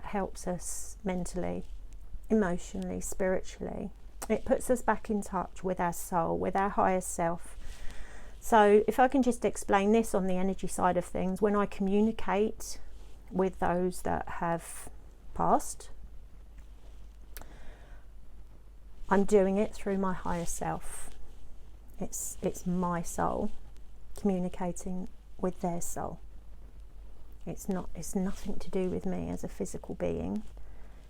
helps us mentally, emotionally, spiritually. It puts us back in touch with our soul, with our higher self. So if I can just explain this on the energy side of things, when I communicate with those that have passed, I'm doing it through my higher self. It's my soul communicating with their soul. It's nothing to do with me as a physical being.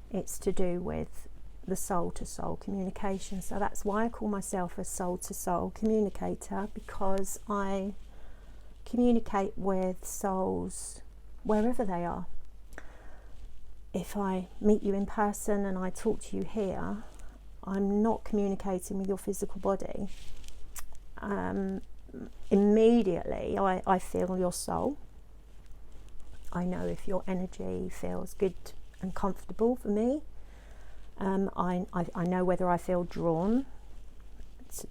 It's to do with the soul-to-soul communication. So that's why I call myself a soul-to-soul communicator, because I communicate with souls wherever they are. If I meet you in person and I talk to you here, I'm not communicating with your physical body. Immediately I feel your soul. I know if your energy feels good and comfortable for me. I know whether I feel drawn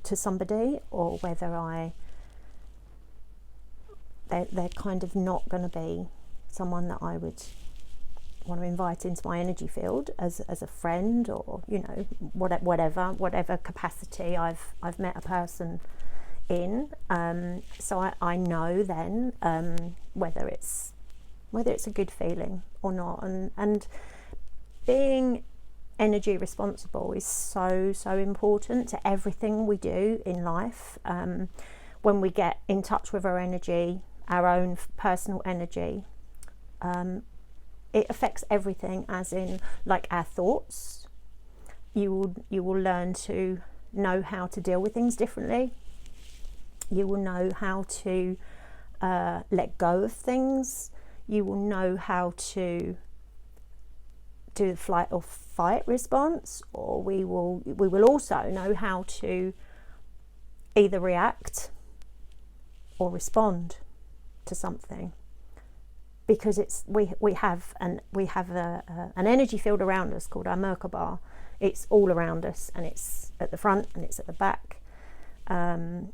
to somebody, or whether they're kind of not going to be someone that I would want to invite into my energy field as a friend, or whatever capacity I've met a person in. So I know then whether it's a good feeling or not, and being energy responsible is so important to everything we do in life. When we get in touch with our energy, our own personal energy, it affects everything, as in like our thoughts. You will learn to know how to deal with things differently. You will know how to let go of things. You will know how to do the flight or fight response, or we will also know how to either react or respond to something, because we have an energy field around us called our Merkaba. It's all around us, and it's at the front and it's at the back, and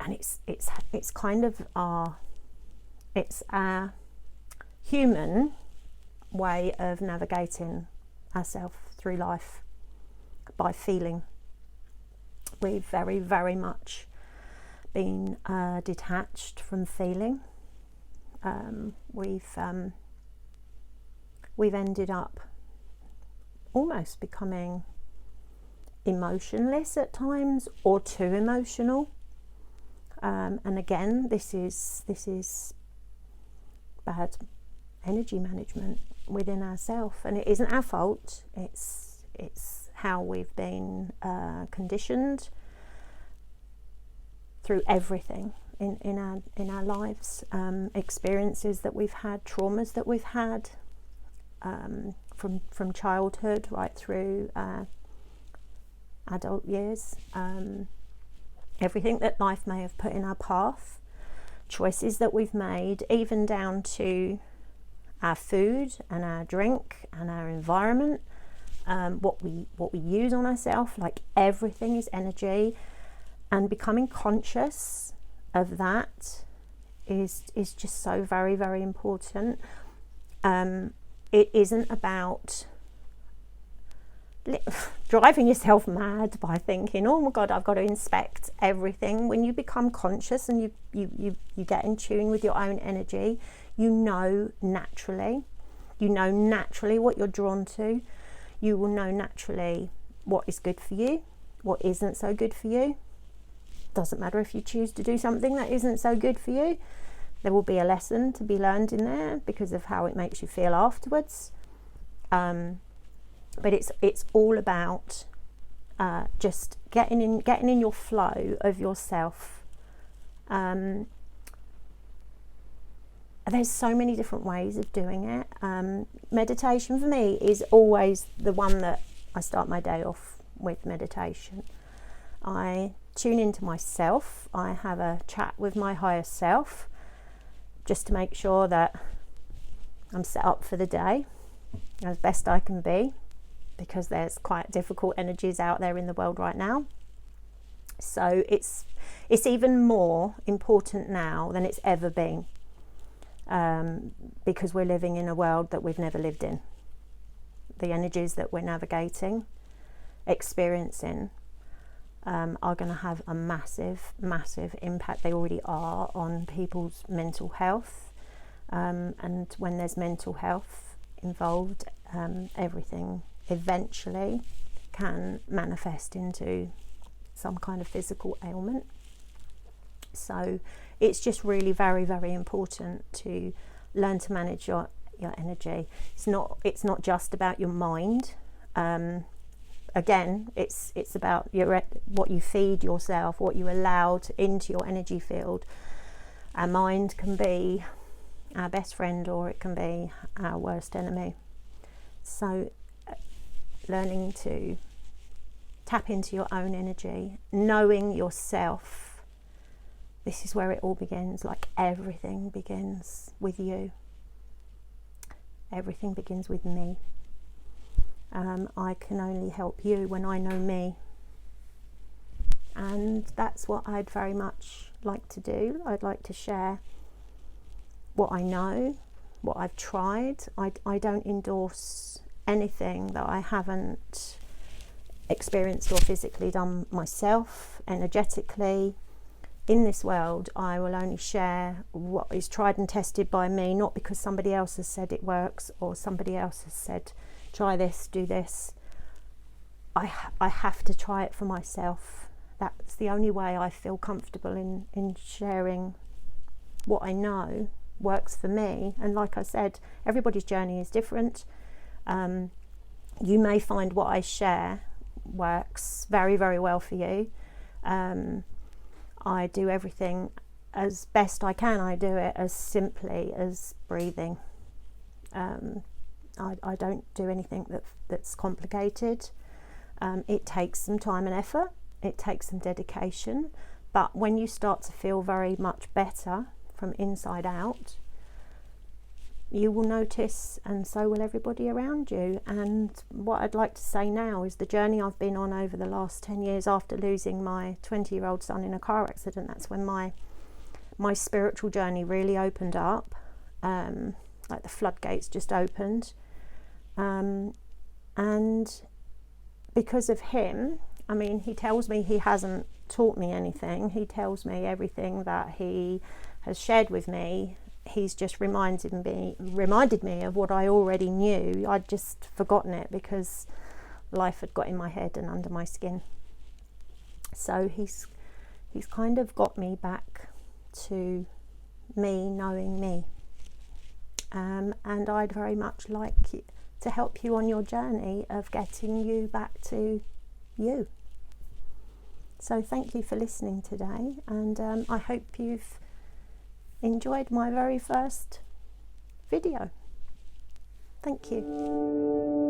it's kind of our human way of navigating ourselves through life, by feeling. We've very, very much been detached from feeling. We've ended up almost becoming emotionless at times, or too emotional. And again, this is bad energy management within ourselves, and it isn't our fault. It's how we've been conditioned through everything in our lives, experiences that we've had, traumas that we've had, from childhood right through adult years, everything that life may have put in our path, choices that we've made, even down to our food and our drink and our environment, what we use on ourselves. Like, everything is energy, and becoming conscious of that is just so very, very important. It isn't about driving yourself mad by thinking, oh my God, I've got to inspect everything. When you become conscious and you get in tune with your own energy, you know naturally what you're drawn to. You will know naturally what is good for you, what isn't so good for you. Doesn't matter if you choose to do something that isn't so good for you. There will be a lesson to be learned in there because of how it makes you feel afterwards. But it's all about just getting in your flow of yourself. There's so many different ways of doing it. Meditation for me is always the one that I start my day off with. Meditation. I tune into myself. I have a chat with my higher self, just to make sure that I'm set up for the day as best I can be, because there's quite difficult energies out there in the world right now. So it's even more important now than it's ever been, because we're living in a world that we've never lived in. the energies that we're navigating, experiencing, are going to have a massive, massive impact. They already are on people's mental health. And when there's mental health involved, everything eventually can manifest into some kind of physical ailment. So it's just really very, very important to learn to manage your energy. It's not just about your mind. Again, it's about what you feed yourself, what you allow into your energy field. Our mind can be our best friend, or it can be our worst enemy. So learning to tap into your own energy, knowing yourself, this is where it all begins. Like, everything begins with you. Everything begins with me. I can only help you when I know me. And that's what I'd very much like to do. I'd like to share what I know, what I've tried. I don't endorse anything that I haven't experienced or physically done myself, energetically. In this world, I will only share what is tried and tested by me, not because somebody else has said it works or somebody else has said, try this, do this. I have to try it for myself. That's the only way I feel comfortable in sharing what I know works for me. And like I said, everybody's journey is different. You may find what I share works very, very well for you. I do everything as best I can. I do it as simply as breathing. I don't do anything that's complicated. It takes some time and effort. It takes some dedication. But when you start to feel very much better from inside out, you will notice, and so will everybody around you. And what I'd like to say now is the journey I've been on over the last 10 years after losing my 20-year-old son in a car accident. That's when my spiritual journey really opened up. Like the floodgates just opened. And because of him, I mean, he tells me he hasn't taught me anything. He tells me everything that he has shared with me. He's just reminded me of what I already knew. I'd just forgotten it because life had got in my head and under my skin. So he's kind of got me back to me knowing me. And I'd very much like to help you on your journey of getting you back to you. So thank you for listening today, and I hope you've enjoyed my very first video. Thank you.